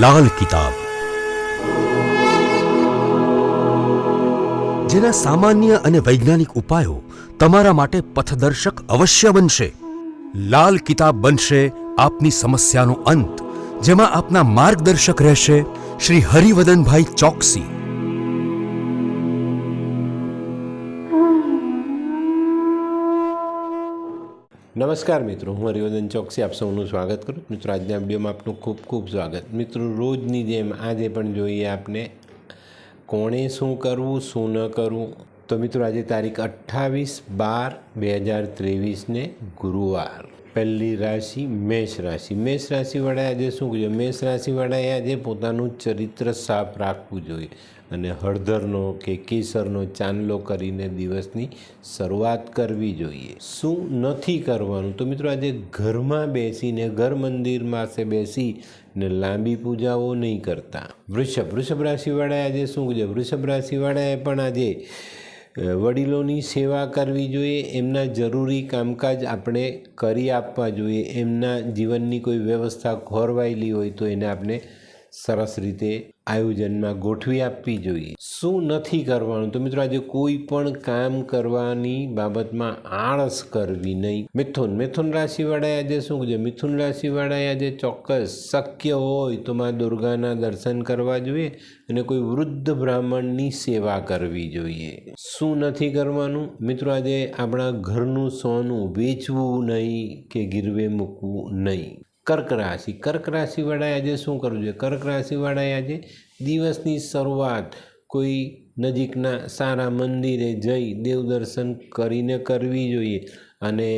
લાલ કિતાબ, જેના સામાન્ય અને વૈજ્ઞાનિક ઉપાયો તમારા માટે પથદર્શક અવશ્ય બનશે। લાલ કિતાબ બનશે આપની સમસ્યાનો અંત, જેમાં આપના માર્ગદર્શક રહેશે શ્રી હરિવદનભાઈ ચોકસી। નમસ્કાર મિત્રો, હું હરિવદન ચોકસી આપ સૌનું સ્વાગત કરું। મિત્રો, આજના વિડીયોમાં આપનું ખૂબ ખૂબ સ્વાગત। મિત્રો, રોજની જેમ આજે પણ જોઈએ આપને કોણે શું કરવું શું ન કરવું। તો મિત્રો, આજે તારીખ 28/12/2023 ગુરુવાર, પહેલી રાશિ મેષ રાશિ। મેષ રાશિવાળાએ આજે શું કહ્યું? મેષ રાશિવાળાએ આજે પોતાનું ચરિત્ર સાફ રાખવું જોઈએ અને હળદરનો કે કેસરનો ચાંદલો કરીને દિવસની શરૂઆત કરવી જોઈએ। શું નથી કરવાનું? તો મિત્રો, આજે ઘરમાં બેસીને ઘર મંદિર પાસે બેસીને લાંબી પૂજાઓ નહીં કરતા। વૃષભ રાશિવાળાએ આજે શું કહ્યું? વૃષભ રાશિવાળાએ પણ આજે વડીલોની સેવા કરવી જોઈએ। એમના જરૂરી કામકાજ આપણે કરી આપવા જોઈએ। એમના જીવનની કોઈ વ્યવસ્થા ખોરવાયેલી હોય તો એને આપણે સરસ રીતે આયોજનમાં ગોઠવી આપવી જોઈએ। શું નથી કરવાનું? તો મિત્રો, આજે કોઈ પણ કામ કરવાની બાબતમાં આળસ કરવી નહીં। મિથુન રાશિવાળાએ આજે શું કહ્યું? મિથુન રાશિવાળાએ આજે ચોક્કસ શક્ય હોય તો મા દુર્ગાના દર્શન કરવા જોઈએ અને કોઈ વૃદ્ધ બ્રાહ્મણની સેવા કરવી જોઈએ। શું નથી કરવાનું? મિત્રો, આજે આપણા ઘરનું સોનું વેચવું નહીં કે ગીરવે મૂકવું નહીં। કર્ક રાશિવાળાએ આજે શું કરવું જોઈએ? કર્ક રાશિવાળાએ આજે દિવસની શરૂઆત કોઈ નજીકના સારા મંદિરે જઈ દેવ દર્શન કરીને કરવી જોઈએ અને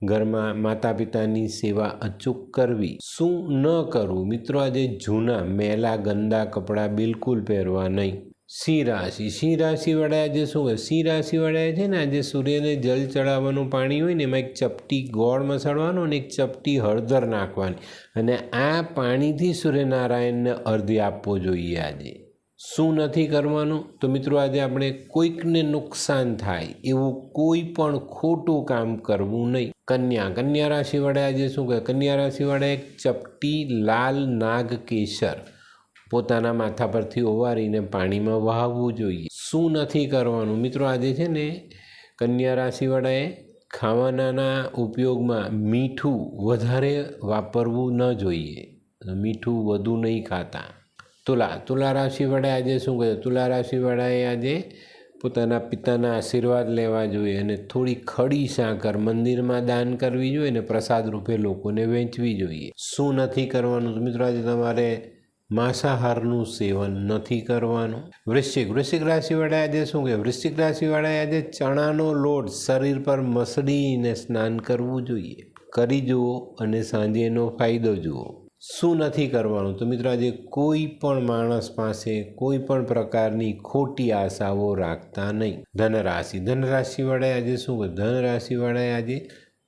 ઘરમાં માતા પિતાની સેવા અચૂક કરવી। શું ન કરવું? મિત્રો, આજે જૂના મેલા ગંદા કપડાં બિલકુલ પહેરવા નહીં। સિંહ રાશિવાળાએ આજે શું કહે? સિંહ રાશિવાળાએ છે ને આજે સૂર્યને જલ ચડાવવાનું પાણી હોય ને એમાં એક ચપટી ગોળ મસળવાનો અને એક ચપટી હળદર નાખવાની અને આ પાણીથી સૂર્યનારાયણને અર્ધ્ય આપવો જોઈએ આજે। શું નથી કરવાનું? તો મિત્રો, આજે આપણે કોઈકને નુકસાન થાય એવું કોઈ પણ ખોટું કામ કરવું નહીં। કન્યા રાશિવાળાએ આજે શું કહે? કન્યા રાશિવાળાએ એક ચપટી લાલ નાગ કેસર પોતાના માથા પરથી ઓવારીને પાણીમાં વહાવવું જોઈએ। શું નથી કરવાનું? મિત્રો, આજે છે ને કન્યા રાશિવાળાએ ખાવાના ઉપયોગમાં મીઠું વધારે વાપરવું ન જોઈએ, મીઠું વધુ નહીં ખાતા। તુલા રાશિવાળાએ આજે શું કહે? તુલા રાશિવાળાએ આજે પોતાના પિતાના આશીર્વાદ લેવા જોઈએ અને થોડી ખડી સાકર મંદિરમાં દાન કરવી જોઈએ અને પ્રસાદ રૂપે લોકોને વહેંચવી જોઈએ। શું નથી કરવાનું? તો મિત્રો, આજે તમારે માંસાહારનું સેવન નથી કરવાનું। વૃશ્ચિક રાશિવાળાએ આજે શું કહે? વૃશ્ચિક રાશિવાળાએ આજે ચણાનો લોટ શરીર પર મસળીને સ્નાન કરવું જોઈએ। કરી જુઓ અને સાંજે એનો ફાયદો જુઓ। શું નથી કરવાનું? તો મિત્રો, આજે કોઈ પણ માણસ પાસે કોઈ પણ પ્રકારની ખોટી આશાઓ રાખતા નહીં। ધનરાશિવાળાએ આજે શું કહે? ધનરાશિવાળાએ આજે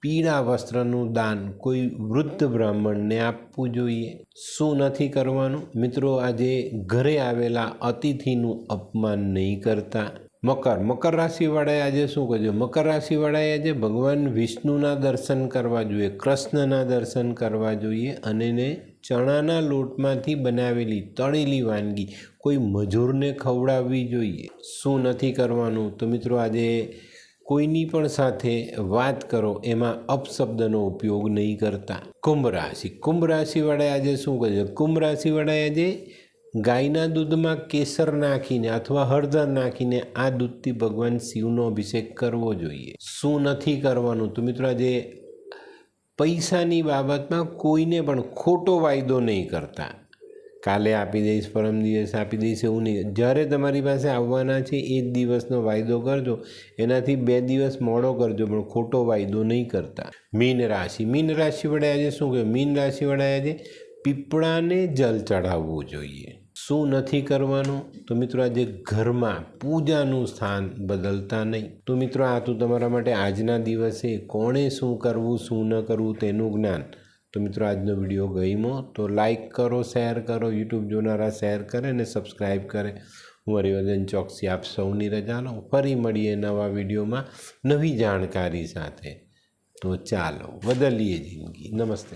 પીળા વસ્ત્રનું દાન કોઈ વૃદ્ધ બ્રાહ્મણને આપવું જોઈએ। શું નથી કરવાનું? મિત્રો, આજે ઘરે આવેલા અતિથિનું અપમાન નહીં કરતા। મકર રાશિવાળાએ આજે શું કરજો? મકર રાશિવાળાએ આજે ભગવાન વિષ્ણુના દર્શન કરવા જોઈએ, કૃષ્ણના દર્શન કરવા જોઈએ અને એને ચણાના લોટમાંથી બનાવેલી તળેલી વાનગી કોઈ મજૂરને ખવડાવવી જોઈએ। શું નથી કરવાનું? તો મિત્રો, આજે કોઈની પણ સાથે વાત કરો એમાં અપશબ્દનો ઉપયોગ નહીં કરતા। કુંભ રાશિવાળાએ આજે શું કરજો? કુંભ રાશિવાળાએ આજે ગાયના દૂધમાં કેસર નાખીને અથવા હળદર નાખીને આ દૂધથી ભગવાન શિવનો અભિષેક કરવો જોઈએ। શું નથી કરવાનું? તો મિત્રો, આજે પૈસાની બાબતમાં કોઈને પણ ખોટો વાયદો નહીં કરતા। કાલે આપી દઈશ, પરમ દિવસ આપી દઈશ એવું નહીં। જ્યારે તમારી પાસે આવવાના છે એ જ દિવસનો વાયદો કરજો, એનાથી 2 દિવસ મોડો કરજો, પણ ખોટો વાયદો નહીં કરતા। મીન રાશિવાળાએ આજે શું કહ્યું? મીન રાશિવાળાએ આજે પીપળાને જલ ચઢાવવું જોઈએ। શું નથી કરવાનું? તો મિત્રો, આજે ઘરમાં પૂજાનું સ્થાન બદલતા નહીં। તો મિત્રો, આ તો તમારા માટે આજના દિવસે કોણે શું કરવું શું ન કરવું તેનું જ્ઞાન। તો મિત્રો, આજનો વિડીયો ગમ્યો તો લાઈક કરો, શેર કરો, યુટ્યુબ જોનારા શેર કરે અને સબસ્ક્રાઈબ કરે। હું હરિવદન ચોકસી આપ સૌની રજા લઉં। ફરી મળીએ નવા વિડીયોમાં નવી જાણકારી સાથે। તો ચાલો બદલીએ જિંદગી। નમસ્તે।